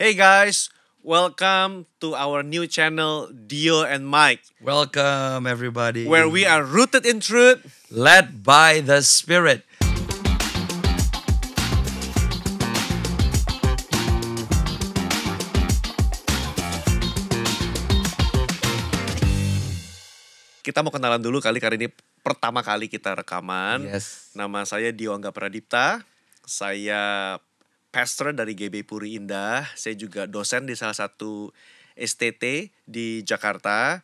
Hey guys, welcome to our new channel Dio and Mike, Welcome, everybody. where we are rooted in truth. Led by the Spirit. Kita mau kenalan dulu karena ini pertama kali kita rekaman. Yes. Nama saya Dio Angga Pradipta. Saya pastor dari GB Puri Indah. Saya juga dosen di salah satu STT di Jakarta.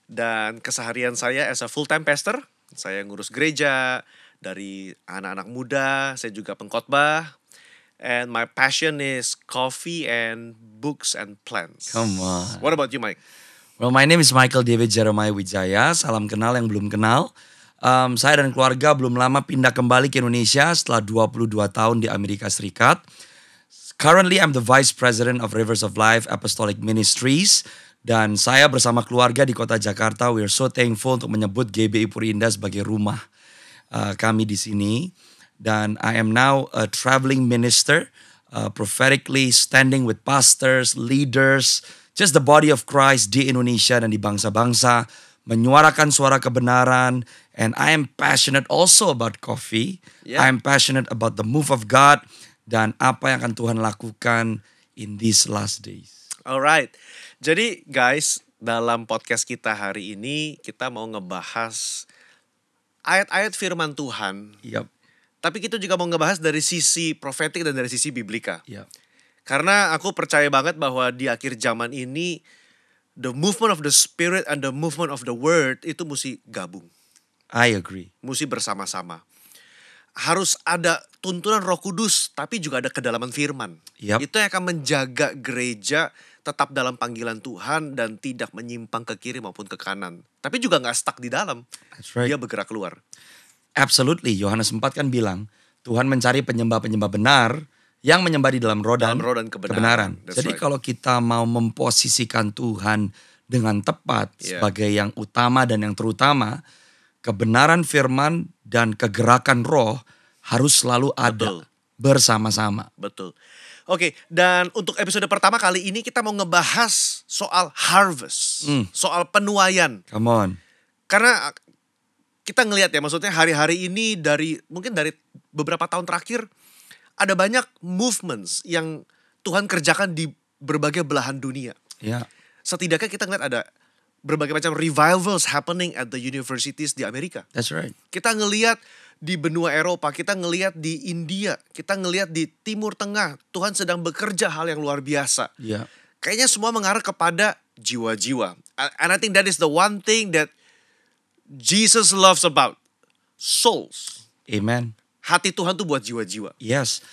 Dan keseharian saya as a full time pastor, saya ngurus gereja dari anak-anak muda. Saya juga pengkhotbah. And my passion is coffee and books and plants. Come on. What about you, Mike? Well, my name is Michael David Jeremiah Wijaya. Salam kenal yang belum kenal. Saya dan keluarga belum lama pindah kembali ke Indonesia setelah 22 tahun di Amerika Serikat. Currently, I'm the Vice President of Rivers of Life Apostolic Ministries. Dan saya bersama keluarga di kota Jakarta, we are so thankful untuk menyebut GBI Puri Indah sebagai rumah kami di sini. Dan I am now a traveling minister, prophetically standing with pastors, leaders, just the body of Christ di Indonesia dan di bangsa-bangsa, menyuarakan suara kebenaran. And I am passionate also about coffee. Yeah. I am passionate about the move of God dan apa yang akan Tuhan lakukan in these last days. Alright, jadi guys, dalam podcast kita hari ini kita mau ngebahas ayat-ayat firman Tuhan. Yep. Tapi kita juga mau ngebahas dari sisi profetik dan dari sisi biblika. Yep. Karena aku percaya banget bahwa di akhir zaman ini the movement of the spirit and the movement of the word itu mesti gabung. I agree. Mesti bersama-sama. Harus ada tuntunan Roh Kudus, tapi juga ada kedalaman firman. Yep. Itu yang akan menjaga gereja tetap dalam panggilan Tuhan dan tidak menyimpang ke kiri maupun ke kanan. Tapi juga gak stuck di dalam. That's right. Dia bergerak keluar. Absolutely. Yohanes 4 kan bilang, Tuhan mencari penyembah-penyembah benar yang menyembah di dalam roh dan kebenaran. That's Jadi right. kalau kita mau memposisikan Tuhan dengan tepat Yeah. sebagai yang utama dan yang terutama, kebenaran firman dan kegerakan roh harus selalu ada Betul. bersama-sama. Betul. Oke, dan untuk episode pertama kali ini kita mau ngebahas soal harvest. Soal penuaian. Come on. Karena kita ngelihat ya, maksudnya hari-hari ini mungkin dari beberapa tahun terakhir ada banyak movements yang Tuhan kerjakan di berbagai belahan dunia. Ya, Setidaknya kita ngeliat ada berbagai macam revivals happening at the universities di Amerika. that's right. Kita ngeliat di benua Eropa, kita ngeliat di India, kita ngeliat di Timur Tengah. Tuhan sedang bekerja hal yang luar biasa. Ya, Kayaknya semua mengarah kepada jiwa-jiwa. And I think that is the one thing that Jesus loves about souls. amen. Hati Tuhan tuh buat jiwa-jiwa. Yes.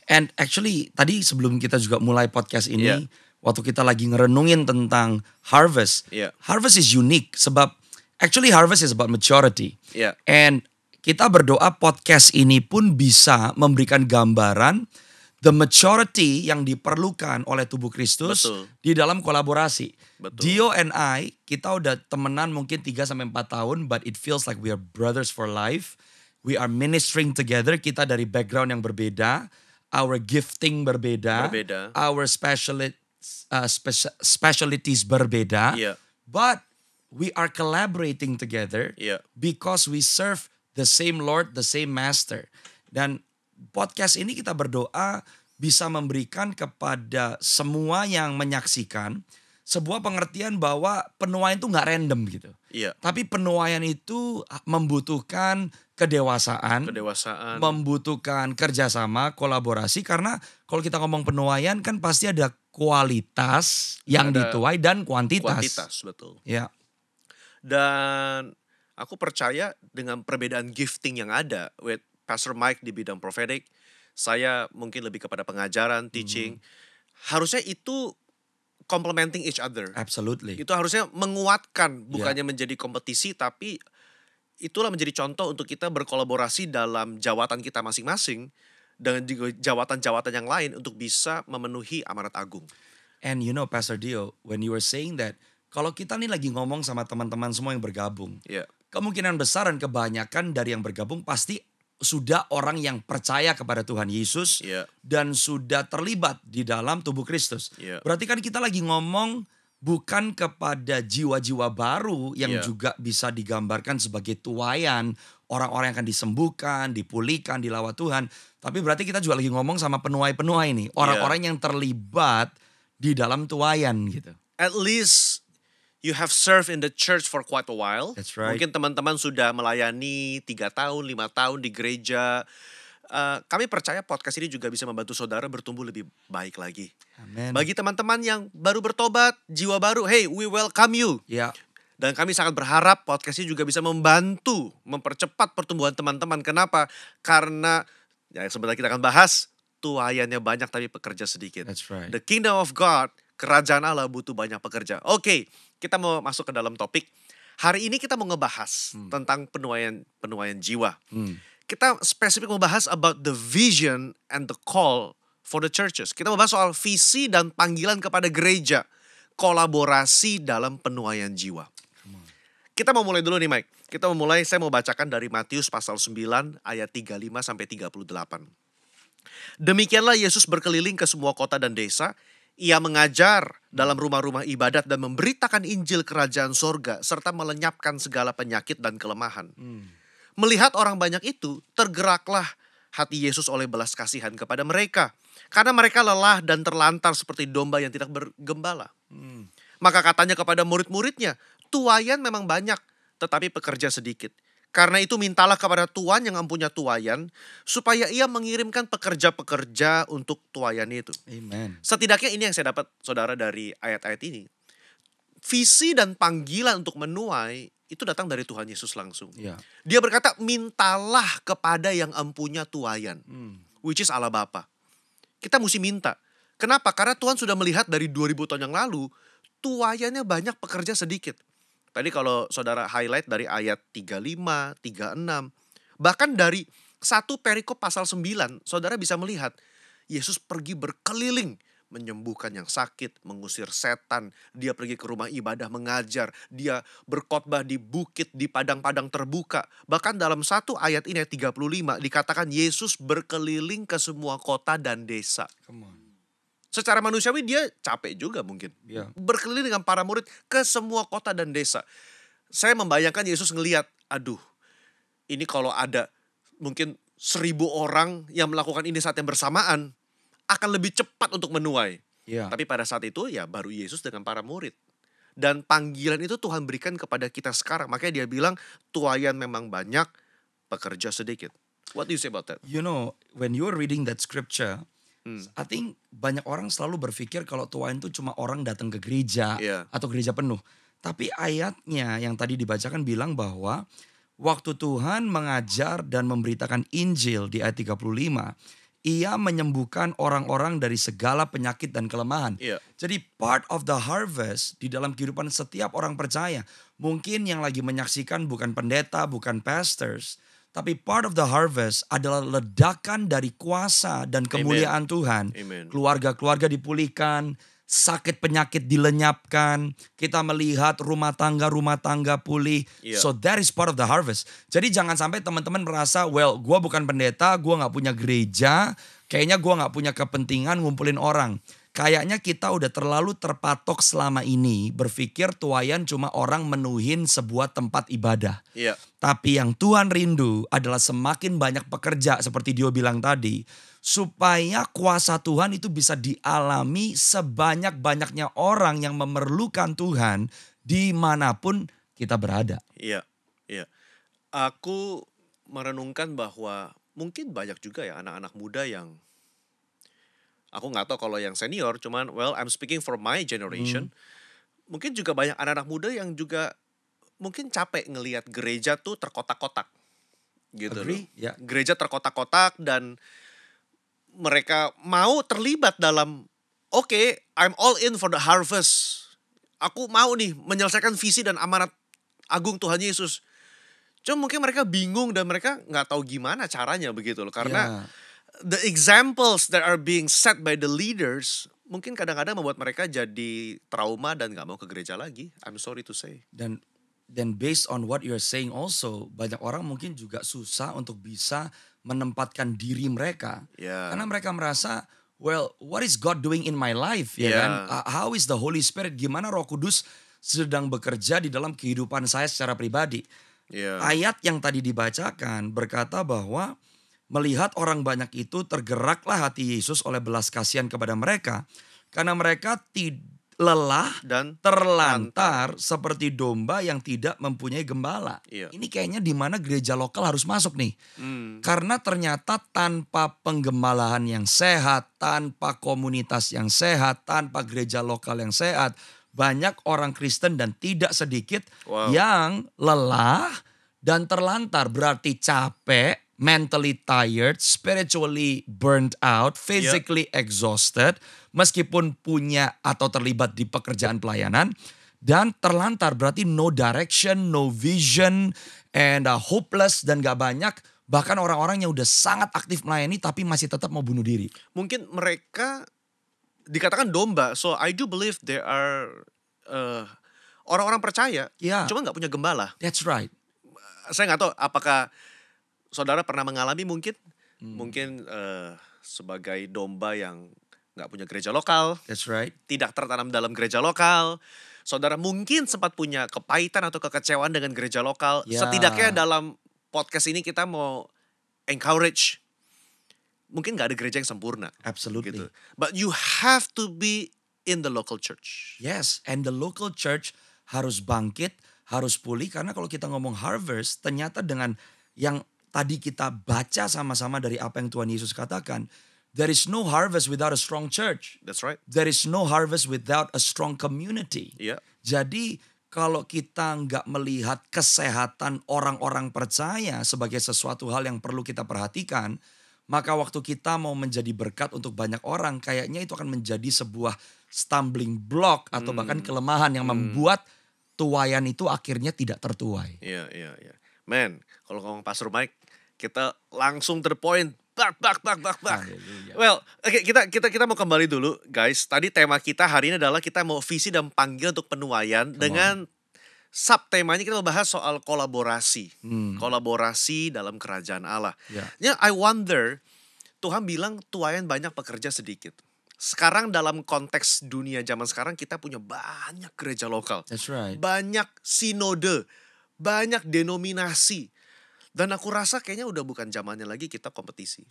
And actually tadi sebelum kita juga mulai podcast ini, Yeah. waktu kita lagi ngerenungin tentang harvest. Yeah. Harvest is unique sebab actually harvest is about maturity. Yeah. And kita berdoa podcast ini pun bisa memberikan gambaran the maturity yang diperlukan oleh tubuh Kristus Betul. di dalam kolaborasi. Betul. Dio and I, kita udah temenan mungkin 3-4 tahun, but it feels like we are brothers for life. We are ministering together, kita dari background yang berbeda, our gifting berbeda, Berbeda. our specialties berbeda, Yeah. but we are collaborating together Yeah. because we serve the same Lord, the same Master. Dan podcast ini kita berdoa bisa memberikan kepada semua yang menyaksikan sebuah pengertian bahwa penuaian itu nggak random gitu. Iya. Tapi penuaian itu membutuhkan kedewasaan, membutuhkan kerjasama, kolaborasi. Karena kalau kita ngomong penuaian kan pasti ada kualitas yang Ada dituai dan kuantitas. Kuantitas, betul. Ya, Dan aku percaya dengan perbedaan gifting yang ada with Pastor Mike di bidang prophetic, saya mungkin lebih kepada pengajaran, teaching. Harusnya itu complementing each other. absolutely. Itu harusnya menguatkan, bukannya menjadi kompetisi, tapi itulah menjadi contoh untuk kita berkolaborasi dalam jawatan kita masing-masing dengan juga jawatan-jawatan yang lain untuk bisa memenuhi amanat agung. And you know Pastor Dio, when you were saying that, kalau kita nih lagi ngomong sama teman-teman semua yang bergabung, Ya, kemungkinan besar dan kebanyakan dari yang bergabung pasti sudah orang yang percaya kepada Tuhan Yesus Iya. dan sudah terlibat di dalam tubuh Kristus. Iya. Berarti kan kita lagi ngomong bukan kepada jiwa-jiwa baru yang Iya. juga bisa digambarkan sebagai tuayan, orang-orang yang akan disembuhkan, dipulihkan, dilawat Tuhan. Tapi berarti kita juga lagi ngomong sama penuai-penuai nih, orang-orang yang terlibat di dalam tuayan gitu. At least you have served in the church for quite a while. That's right. Mungkin teman-teman sudah melayani 3 tahun, 5 tahun di gereja. Kami percaya podcast ini juga bisa membantu saudara bertumbuh lebih baik lagi. Amin. Bagi teman-teman yang baru bertobat, jiwa baru, hey, we welcome you. Ya, Dan kami sangat berharap podcast ini juga bisa membantu mempercepat pertumbuhan teman-teman. Kenapa? Karena ya sebentar kita akan bahas, tuayannya banyak tapi pekerja sedikit. that's right. The kingdom of God, kerajaan Allah butuh banyak pekerja. Oke, kita mau masuk ke dalam topik. Hari ini kita mau ngebahas tentang penuaian jiwa. Kita spesifik mau bahas about the vision and the call for the churches. Kita mau bahas soal visi dan panggilan kepada gereja. Kolaborasi dalam penuaian jiwa. Kita mau mulai dulu nih Mike. Saya mau bacakan dari Matius pasal 9 ayat 35 sampai 38. Demikianlah Yesus berkeliling ke semua kota dan desa. Ia mengajar dalam rumah-rumah ibadat dan memberitakan Injil kerajaan sorga serta melenyapkan segala penyakit dan kelemahan. Melihat orang banyak itu, tergeraklah hati Yesus oleh belas kasihan kepada mereka. Karena mereka lelah dan terlantar seperti domba yang tidak bergembala. Maka katanya kepada murid-muridnya, tuayan memang banyak, tetapi pekerja sedikit. Karena itu mintalah kepada Tuhan yang mempunyai tuayan, supaya ia mengirimkan pekerja-pekerja untuk tuayan itu. Amen. Setidaknya ini yang saya dapat saudara dari ayat-ayat ini. Visi dan panggilan untuk menuai itu datang dari Tuhan Yesus langsung. Ya. Dia berkata, mintalah kepada yang empunya tuayan. Which is Allah Bapa. Kita mesti minta. Kenapa? Karena Tuhan sudah melihat dari 2000 tahun yang lalu, tuayannya banyak, pekerja sedikit. Tadi kalau saudara highlight dari ayat 35, 36. Bahkan dari 1 perikop pasal 9, saudara bisa melihat Yesus pergi berkeliling, menyembuhkan yang sakit, mengusir setan. Dia pergi ke rumah ibadah mengajar. Dia berkhotbah di bukit, di padang-padang terbuka. Bahkan dalam 1 ayat ini, ayat 35, dikatakan Yesus berkeliling ke semua kota dan desa. Come on. Secara manusiawi dia capek juga mungkin. Ya. Berkeliling dengan para murid ke semua kota dan desa. Saya membayangkan Yesus ngelihat, aduh, ini kalau ada mungkin 1000 orang yang melakukan ini saat yang bersamaan, akan lebih cepat untuk menuai. Ya. Tapi pada saat itu ya baru Yesus dengan para murid. Dan panggilan itu Tuhan berikan kepada kita sekarang. Makanya dia bilang, tuayan memang banyak, pekerja sedikit. What do you say about that? You know, when you're reading that scripture, I think banyak orang selalu berpikir kalau tuayan itu cuma orang datang ke gereja Iya. atau gereja penuh. Tapi ayatnya yang tadi dibacakan bilang bahwa waktu Tuhan mengajar dan memberitakan Injil di ayat 35, ia menyembuhkan orang-orang dari segala penyakit dan kelemahan. Iya. Jadi part of the harvest di dalam kehidupan setiap orang percaya. Mungkin yang lagi menyaksikan bukan pendeta, bukan pastors. Tapi part of the harvest adalah ledakan dari kuasa dan kemuliaan Tuhan. Amen. Keluarga-keluarga dipulihkan, sakit penyakit dilenyapkan. Kita melihat rumah tangga pulih. Iya. So that is part of the harvest. Jadi jangan sampai teman-teman merasa, well, gue bukan pendeta, gue gak punya gereja. Kayaknya gue gak punya kepentingan ngumpulin orang. Kayaknya kita udah terlalu terpatok selama ini berpikir tuayan cuma orang menuhin sebuah tempat ibadah. Iya. Tapi yang Tuhan rindu adalah semakin banyak pekerja seperti Dio bilang tadi. Supaya kuasa Tuhan itu bisa dialami sebanyak-banyaknya orang yang memerlukan Tuhan dimanapun kita berada. Iya, iya. Aku merenungkan bahwa mungkin banyak juga ya anak-anak muda yang, aku nggak tahu kalau yang senior, cuman well I'm speaking for my generation. Mungkin juga banyak anak-anak muda yang juga mungkin capek ngelihat gereja tuh terkotak-kotak. Gitu Agree? loh. Ya. Gereja terkotak-kotak dan mereka mau terlibat dalam, oke, I'm all in for the harvest. Aku mau nih menyelesaikan visi dan amanat agung Tuhan Yesus. Cuma mungkin mereka bingung dan mereka nggak tahu gimana caranya begitu loh. Karena the examples that are being set by the leaders mungkin kadang-kadang membuat mereka jadi trauma dan nggak mau ke gereja lagi. I'm sorry to say. Dan then based on what you're saying also, banyak orang mungkin juga susah untuk bisa menempatkan diri mereka. Ya. Karena mereka merasa, well, what is God doing in my life, ya Yeah. kan? How is the Holy Spirit, gimana Roh Kudus sedang bekerja di dalam kehidupan saya secara pribadi. Ya. Ayat yang tadi dibacakan berkata bahwa melihat orang banyak itu tergeraklah hati Yesus oleh belas kasihan kepada mereka. Karena mereka lelah Dan terlantar seperti domba yang tidak mempunyai gembala. Iya. Ini kayaknya di mana gereja lokal harus masuk nih. Hmm. Karena ternyata tanpa penggembalaan yang sehat, tanpa komunitas yang sehat, tanpa gereja lokal yang sehat, banyak orang Kristen dan tidak sedikit Wow. yang lelah dan terlantar. Berarti capek, mentally tired, spiritually burnt out, physically exhausted, meskipun punya atau terlibat di pekerjaan pelayanan, dan terlantar berarti no direction, no vision, and hopeless, dan gak banyak bahkan orang-orang yang udah sangat aktif melayani tapi masih tetap mau bunuh diri. Mungkin mereka dikatakan domba. So I do believe there are orang-orang percaya, Ya. cuma nggak punya gembala. That's right. Saya nggak tahu apakah saudara pernah mengalami mungkin sebagai domba yang nggak punya gereja lokal, That's right. tidak tertanam dalam gereja lokal. Saudara mungkin sempat punya kepahitan atau kekecewaan dengan gereja lokal. Ya. Setidaknya dalam podcast ini kita mau encourage. Mungkin gak ada gereja yang sempurna. Absolutely. Gitu. But you have to be in the local church. Yes, and the local church harus bangkit, harus pulih. Karena kalau kita ngomong harvest, ternyata dengan yang tadi kita baca sama-sama dari apa yang Tuhan Yesus katakan, there is no harvest without a strong church. That's right. There is no harvest without a strong community. Iya. Jadi kalau kita nggak melihat kesehatan orang-orang percaya sebagai sesuatu hal yang perlu kita perhatikan, maka waktu kita mau menjadi berkat untuk banyak orang, kayaknya itu akan menjadi sebuah stumbling block atau bahkan kelemahan yang membuat tuaian itu akhirnya tidak tertuai. Iya. Man, kalau ngomong Pastor Mike, kita langsung to the point. Bak. Haleluya. Well, oke, kita mau kembali dulu, guys. Tadi tema kita hari ini adalah kita mau visi dan panggil untuk penuaian dengan subtemanya kita mau bahas soal kolaborasi. Kolaborasi dalam kerajaan Allah. Ya. I wonder, Tuhan bilang tuaian banyak, pekerja sedikit. Sekarang dalam konteks dunia zaman sekarang kita punya banyak gereja lokal. That's right. Banyak sinode, banyak denominasi. Dan aku rasa kayaknya udah bukan zamannya lagi kita kompetisi.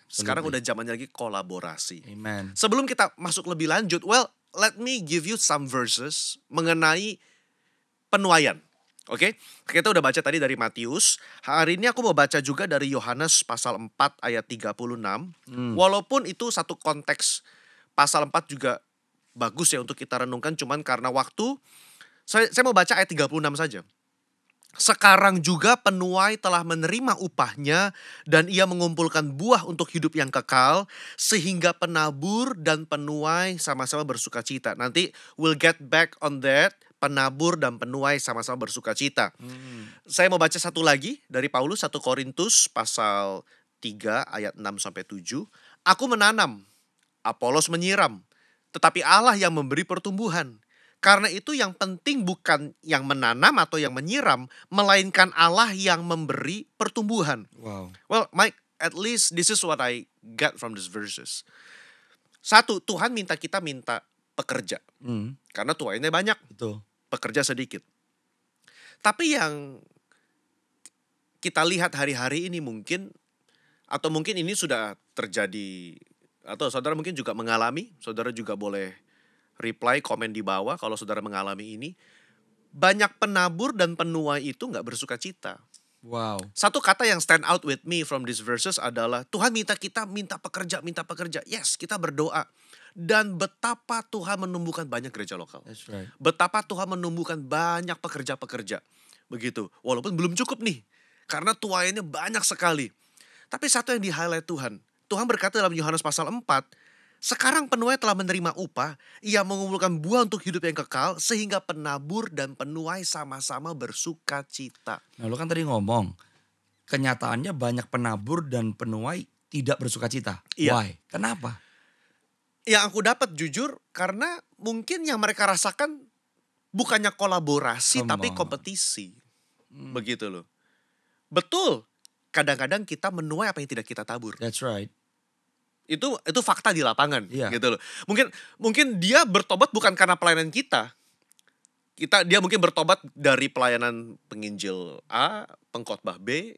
Sekarang udah zamannya lagi kolaborasi. Amen. Sebelum kita masuk lebih lanjut, well, let me give you some verses mengenai penuaian. Oke, kita udah baca tadi dari Matius. Hari ini aku mau baca juga dari Yohanes pasal 4 ayat 36. Walaupun itu satu konteks, pasal 4 juga bagus ya untuk kita renungkan. Cuman karena waktu, saya mau baca ayat 36 saja. Sekarang juga penuai telah menerima upahnya dan ia mengumpulkan buah untuk hidup yang kekal, sehingga penabur dan penuai sama-sama bersuka cita. Nanti we'll get back on that, penabur dan penuai sama-sama bersuka cita. Saya mau baca satu lagi dari Paulus, 1 Korintus pasal 3 ayat 6-7. Aku menanam, Apolos menyiram, tetapi Allah yang memberi pertumbuhan. Karena itu yang penting bukan yang menanam atau yang menyiram, melainkan Allah yang memberi pertumbuhan. Wow. Well, Mike, at least this is what I get from these verses. Satu, Tuhan minta kita minta pekerja. Karena tuaiannya banyak, Betul. pekerja sedikit. Tapi yang kita lihat hari-hari ini mungkin, atau mungkin ini sudah terjadi, atau saudara mungkin juga mengalami, saudara juga boleh reply, komen di bawah kalau saudara mengalami ini. Banyak penabur dan penuai itu gak bersuka cita. Wow. Satu kata yang stand out with me from these verses adalah Tuhan minta kita minta pekerja. Yes, kita berdoa. Dan betapa Tuhan menumbuhkan banyak gereja lokal. That's right. Betapa Tuhan menumbuhkan banyak pekerja-pekerja. Begitu. Walaupun belum cukup nih. Karena tuaiannya banyak sekali. Tapi satu yang di-highlight Tuhan. Tuhan berkata dalam Yohanes pasal 4, sekarang penuai telah menerima upah, ia mengumpulkan buah untuk hidup yang kekal, sehingga penabur dan penuai sama-sama bersuka cita. Nah, lu kan tadi ngomong, kenyataannya banyak penabur dan penuai tidak bersuka cita. Iya. Why? Kenapa? Yang aku dapat jujur, karena mungkin yang mereka rasakan bukannya kolaborasi Come tapi on. kompetisi. Begitu loh. Betul. Kadang-kadang kita menuai apa yang tidak kita tabur. That's right. Itu fakta di lapangan, Iya. gitu loh. Mungkin dia bertobat bukan karena pelayanan kita. Dia mungkin bertobat dari pelayanan penginjil A, pengkhotbah B,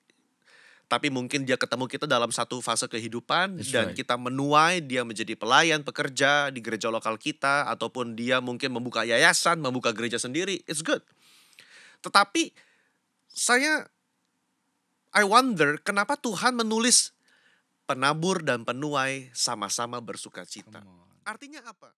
tapi mungkin dia ketemu kita dalam satu fase kehidupan That's dan right. kita menuai dia menjadi pelayan, pekerja di gereja lokal kita, ataupun dia mungkin membuka yayasan, membuka gereja sendiri. It's good. Tetapi I wonder kenapa Tuhan menulis penabur dan penuai sama-sama bersuka cita. Come on. Artinya apa?